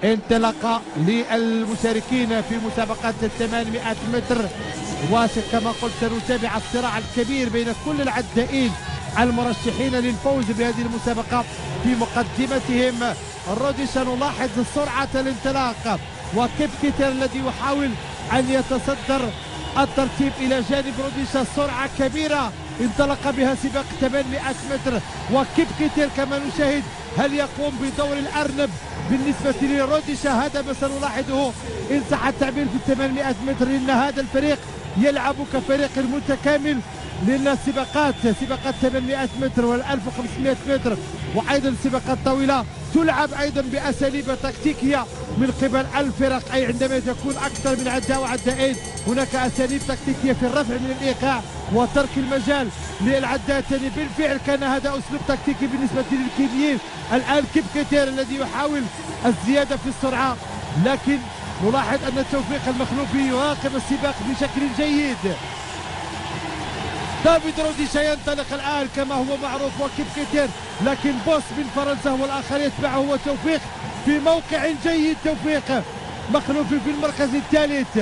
انطلاقة للمشاركين في مسابقة 800 متر، وكما قلت سنتابع الصراع الكبير بين كل العدائين المرشحين للفوز بهذه المسابقة. في مقدمتهم روديشا نلاحظ سرعة الانطلاق، وكيبكيتير الذي يحاول أن يتصدر الترتيب إلى جانب روديشا. سرعة كبيرة انطلق بها سباق 800 متر، وكيبكيتير كما نشاهد هل يقوم بدور الأرنب بالنسبة لروديشا؟ هذا ما سنلاحظه إن صح التعبير في 800 متر، لأن هذا الفريق يلعب كفريق متكامل، لأن سباقات 800 متر وال 1500 متر وأيضا السباقات الطويلة تلعب أيضا بأساليب تكتيكية من قبل الفرق، أي عندما تكون أكثر من عداء وعدائين هناك أساليب تكتيكية في الرفع من الإيقاع وترك المجال للعداء الثاني. بالفعل كان هذا أسلوب تكتيكي بالنسبة للكينيين. الآن كيبكيتير الذي يحاول الزيادة في السرعة، لكن نلاحظ أن توفيق المخلوفي يراقب السباق بشكل جيد. دافيد روديشا ينطلق الآن كما هو معروف وكيبكيتير، لكن بوس من فرنسا هو الآخر يتبعه هو توفيق في موقع جيد. توفيق مخلوفي في المركز الثالث،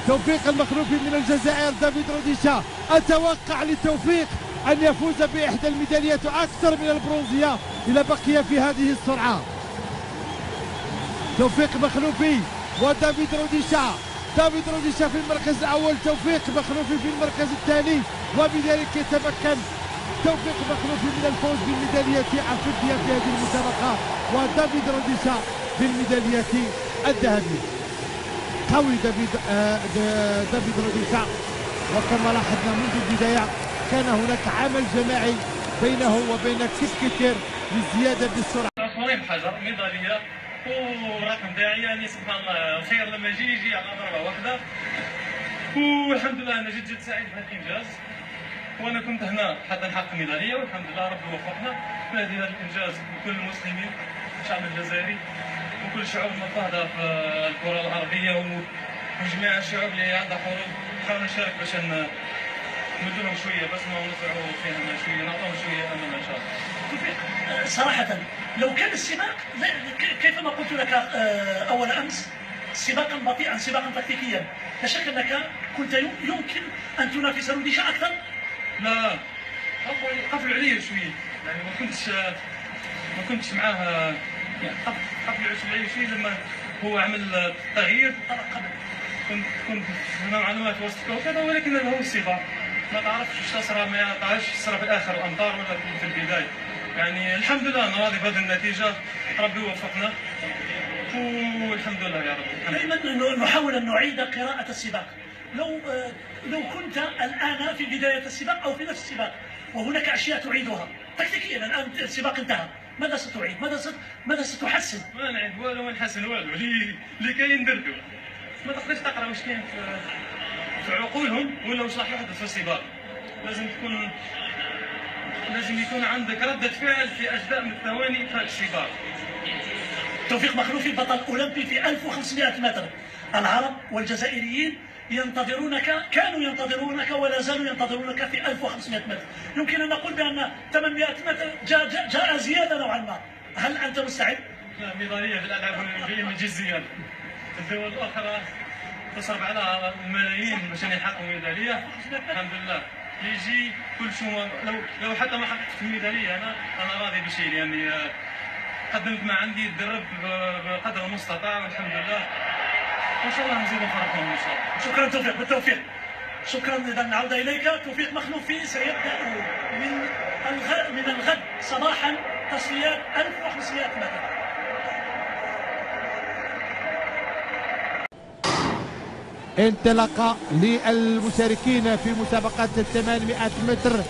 توفيق المخلوفي من الجزائر. دافيد روديشا أتوقع لتوفيق أن يفوز بإحدى الميداليات أكثر من البرونزية إذا بقي في هذه السرعة. توفيق مخلوفي ودافيد روديشا، دافيد روديشا في المركز الأول، توفيق مخلوفي في المركز الثاني، وبذلك يتمكن توفيق مخلوفي من الفوز بالميدالية الفضية في هذه المسابقة، ودافيد روديشا بالميدالية الذهبية. قوي دافيد روديشا، وكما لاحظنا منذ البداية كان هناك عمل جماعي بينه وبين كيبكيتير للزيادة بالسرعة. صريم حجر ميدالية ورقم داعي، يعني سبحان الله الخير لما يجي على ضربة واحدة، والحمد لله أنا جد سعيد بهذا الإنجاز، وأنا كنت هنا حتى نحقق ميدالية، والحمد لله ربي وفقنا في هذا الإنجاز. كل المسلمين الشعب الجزائري وكل الشعوب المضطهدة في الكرة العربية وجميع الشعوب اللي عندها حروب، نحاول نشارك باش نمدلهم شوية بس ما نزرعوا فيها شوية، نعطوهم شوية أمل إن شاء الله. صراحة لو كان السباق كيفما قلت لك أول أمس سباقا بطيئا سباقا تكتيكيا، لا شك أنك كنت يمكن أن تنافس روديشا أكثر. لا قفلوا علي شوية، يعني ما كنتش معاه، يعني قفلوا علي شوية لما هو عمل تغيير. كنت نوعا ما في وسط وكذا، ولكن هذا هو السباق، ما تعرفش ايش تصرى، ما تعرفش تصرى في الآخر الأمطار ولا في البداية. يعني الحمد لله انا راضي بهذه النتيجه، ربي وفقنا والحمد لله يا رب. دائما نحاول ان نعيد قراءه السباق. لو كنت الان في بدايه السباق او في نفس السباق وهناك اشياء تعيدها تكتيكيا، الان السباق انتهى، ماذا ستعيد؟ ماذا ستحسن؟ ما نعيد والو، ما نحسن والو، اللي كاين ندردو. ما تقدرش تقرا واش كاين في عقولهم ولا واش راح يحدث في السباق. لازم يكون عندك ردة فعل في أجزاء من الثواني في السباق. توفيق مخلوفي بطل أولمبي في 1500 متر. العرب والجزائريين كانوا ينتظرونك ولا زالوا ينتظرونك في 1500 متر. يمكن أن نقول بأن 800 متر جاء زيادة نوعا ما. هل أنت مستعد؟ لا، ميدالية في الألعاب الأولمبية ما تجيش زيادة. الدول الأخرى تصرف على الملايين باش يحققوا ميدالية. الحمد لله يجي كل شو، لو حتى ما حققت الميداليه انا راضي بشيء، يعني قدمت ما عندي، تدربت بقدر المستطاع والحمد لله، وان شاء الله نزيد نفرحهم ان شاء الله. شكرا توفيق، بالتوفيق. شكرا. اذا نعود اليك. توفيق مخلوفي سيبدا من الغد صباحا تصفيات 1500 متر. انطلاقة للمشاركين في مسابقة 800 متر،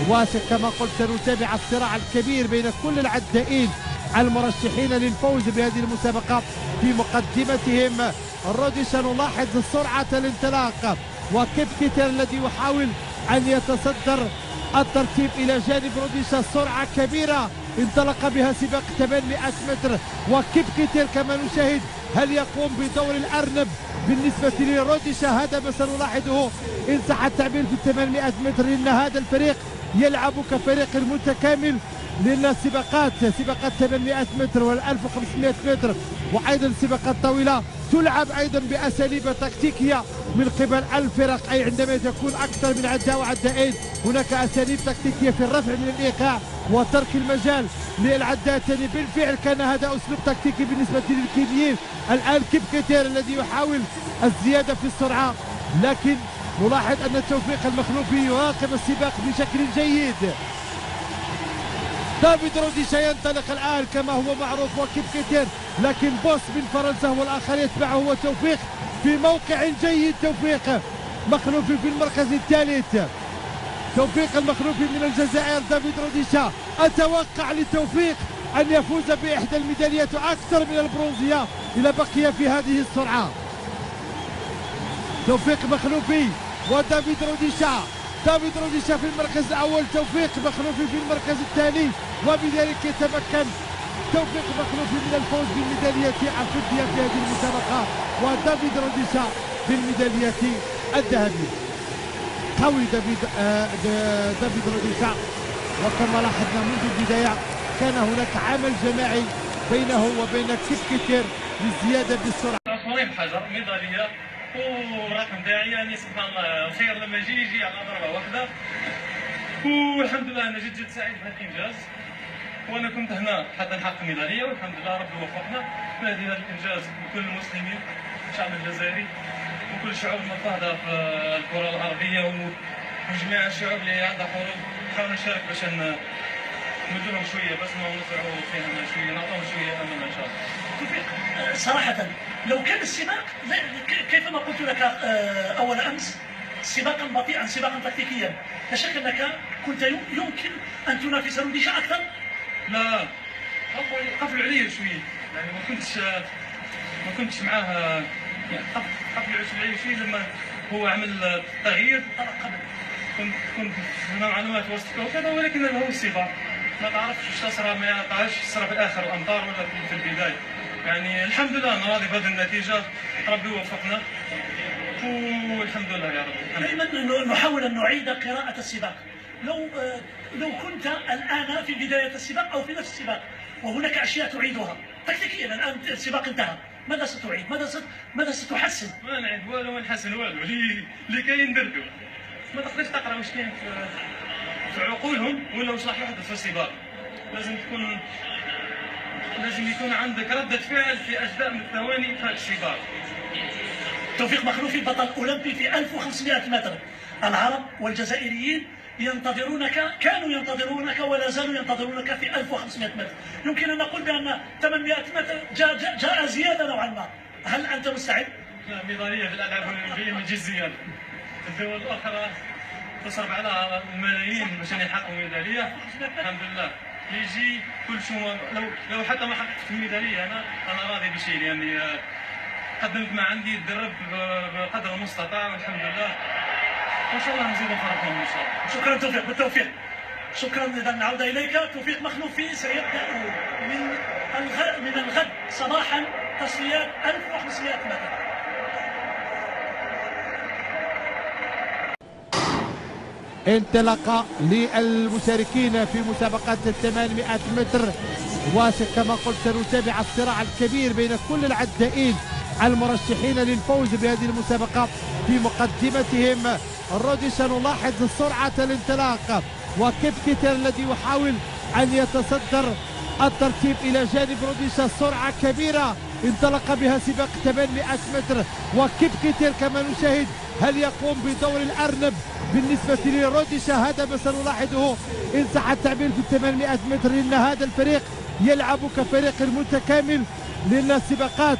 وكما قلت سنتابع الصراع الكبير بين كل العدائين المرشحين للفوز بهذه المسابقة. في مقدمتهم روديشا نلاحظ سرعة الانطلاق، وكيبكيتير الذي يحاول أن يتصدر الترتيب إلى جانب روديشا. سرعة كبيرة انطلق بها سباق 800 متر، وكيبكيتير كما نشاهد هل يقوم بدور الأرنب بالنسبة لروديشا؟ هذا ما سنلاحظه إن صح التعبير في 800 متر، لأن هذا الفريق يلعب كفريق متكامل، لأن السباقات 800 متر وال 1500 متر وأيضا سباقات طويلة تلعب أيضا بأساليب تكتيكية من قبل الفرق، أي عندما يكون أكثر من عداء وعدائين هناك أساليب تكتيكية في الرفع من الإيقاع وترك المجال للعداء الثاني. بالفعل كان هذا أسلوب تكتيكي بالنسبة للكينيين. الآن كيبكيتير الذي يحاول الزيادة في السرعة، لكن نلاحظ أن توفيق المخلوفي يراقب السباق بشكل جيد. دافيد روديشا ينطلق الآن كما هو معروف وكيبكيتير، لكن بوس من فرنسا هو الآخر يتبعه هو توفيق في موقع جيد. توفيق مخلوفي في المركز الثالث، توفيق المخلوفي من الجزائر. دافيد روديشا أتوقع لتوفيق أن يفوز بإحدى الميداليات أكثر من البرونزية إذا بقي في هذه السرعة. توفيق مخلوفي ودافيد روديشا، دافيد روديشا في المركز الأول، توفيق مخلوفي في المركز الثاني، وبذلك يتمكن توفيق مخلوفي من الفوز بالميدالية الفضية في هذه المسابقة، ودافيد روديشا بالميدالية الذهبية. قوي دافيد روديشا، وكما لاحظنا منذ البداية كان هناك عمل جماعي بينه وبين كيبكيتير للزيادة بالسرعة. عصفورين بحجر، ميدالية ورقم تاعي، يعني سبحان الله الخير لما يجي على ضربة واحدة. والحمد لله انا جد سعيد بهذا الانجاز، وانا كنت هنا حتى نحقق ميدالية، والحمد لله ربي وفقنا في هذا الانجاز. بكل المسلمين، الشعب الجزائري وكل الشعوب المضطهدة في الكرة العربية وجميع الشعوب اللي عندها حروب، نحاول نشارك باش نمدلهم شوية بس ما نسرعوا فيهم شوية، نعطوهم شوية أمل إن شاء الله. صراحة لو كان السباق كيفما قلت لك أول أمس سباقا بطيئا، سباقا تكتيكيا، لا شك أنك كنت يمكن أن تنافس روديشا أكثر. لا قفلوا علي شوية، يعني ما كنتش معاه، يعني قفلوا علي شوية لما هو عمل تغيير. كنت نوعا ما في وسط وكذا، ولكن هذا هو السباق، ما تعرفش ايش تصرى، ما تعرفش تصرى في الاخر الامطار ولا في البدايه. يعني الحمد لله انا راضي بهذه النتيجه، ربي وفقنا والحمد لله يا رب. دائما نحاول ان نعيد قراءه السباق. لو كنت الان في بدايه السباق او في نفس السباق وهناك اشياء تعيدها تكتيكيا، الان السباق انتهى، ماذا ستعيد؟ ماذا ستحسن؟ ما نعيد والو ما نحسن والو، اللي كاين درتو. ما تقدرش تقرا واش كاين في عقولهم ولا واش راح يحدث في السباق. لازم يكون عندك ردة فعل في أجزاء من الثواني في هذا السباق. توفيق مخلوفي بطل أولمبي في 1500 متر. العرب والجزائريين كانوا ينتظرونك ولا زالوا ينتظرونك في 1500 متر. يمكن أن نقول بأن 800 متر جاء زيادة نوعا ما. هل أنت مستعد؟ لا، ميدالية في الألعاب الأولمبية ما تجيش زيادة. الدول الأخرى تصرف على الملايين باش يحققوا ميدالية. الحمد لله يجي كل شيء. لو حتى ما حققت الميدالية أنا راضي بشيء، يعني قدمت ما عندي، تدرب بقدر المستطاع والحمد لله، وإن شاء الله نزيد فرحهم إن شاء الله. شكرا توفيق، بالتوفيق. شكرا. إذا نعود إليك توفيق مخلوفي، سيبدأ من الغد صباحا تصفيات 1500 متر. انطلاقة للمشاركين في مسابقات 800 متر، وكما قلت سنتابع الصراع الكبير بين كل العدائين المرشحين للفوز بهذه المسابقة. في مقدمتهم روديشا، نلاحظ سرعة الانطلاق وكيبكيتير الذي يحاول أن يتصدر الترتيب إلى جانب روديشا. سرعة كبيرة انطلق بها سباق 800 متر، وكيبكيتير كما نشاهد هل يقوم بدور الأرنب بالنسبة لروديشا؟ هذا ما سنلاحظه إن صح التعبير في 800 متر، لأن هذا الفريق يلعب كفريق متكامل، لأن سباقات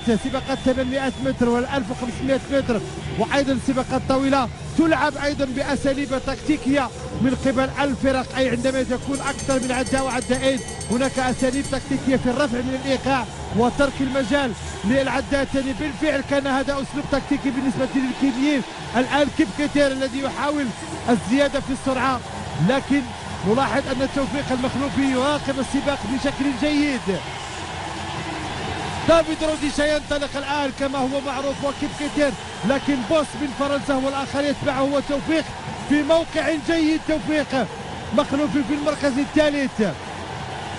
800 متر وال 1500 متر وأيضا سباقات طويلة تلعب أيضا بأساليب تكتيكية من قبل الفرق، أي عندما يكون أكثر من عداء وعدائين هناك أساليب تكتيكية في الرفع من الإيقاع وترك المجال للعداء الثاني. بالفعل كان هذا أسلوب تكتيكي بالنسبة للكينيين. الآن كيبكيتير الذي يحاول الزيادة في السرعة، لكن نلاحظ أن توفيق المخلوفي يراقب السباق بشكل جيد. دافيد روديشا ينطلق الآن كما هو معروف وكيبكيتير، لكن بوس من فرنسا هو الآخر يتبعه هو توفيق في موقع جيد. توفيق مخلوفي في المركز الثالث،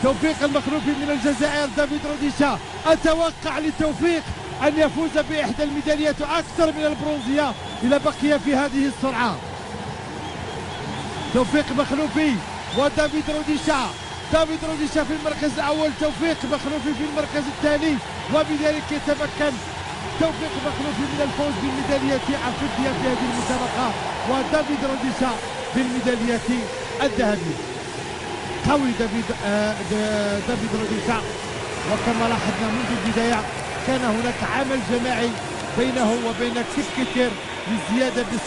توفيق المخلوفي من الجزائر. دافيد روديشا، أتوقع لتوفيق أن يفوز بإحدى الميداليات أكثر من البرونزية إذا بقي في هذه السرعة. توفيق مخلوفي ودافيد روديشا. دافيد روديشا في المركز الأول، توفيق مخلوفي في المركز الثاني، وبذلك يتمكن توفيق مخلوفي من الفوز بالميدالية الفضية في هذه المسابقة، ودافيد روديشا بالميدالية الذهبية. قوي دافيد روديشا، وكما لاحظنا منذ البداية كان هناك عمل جماعي بينه وبين كيب كيتير للزيادة بالسرعة.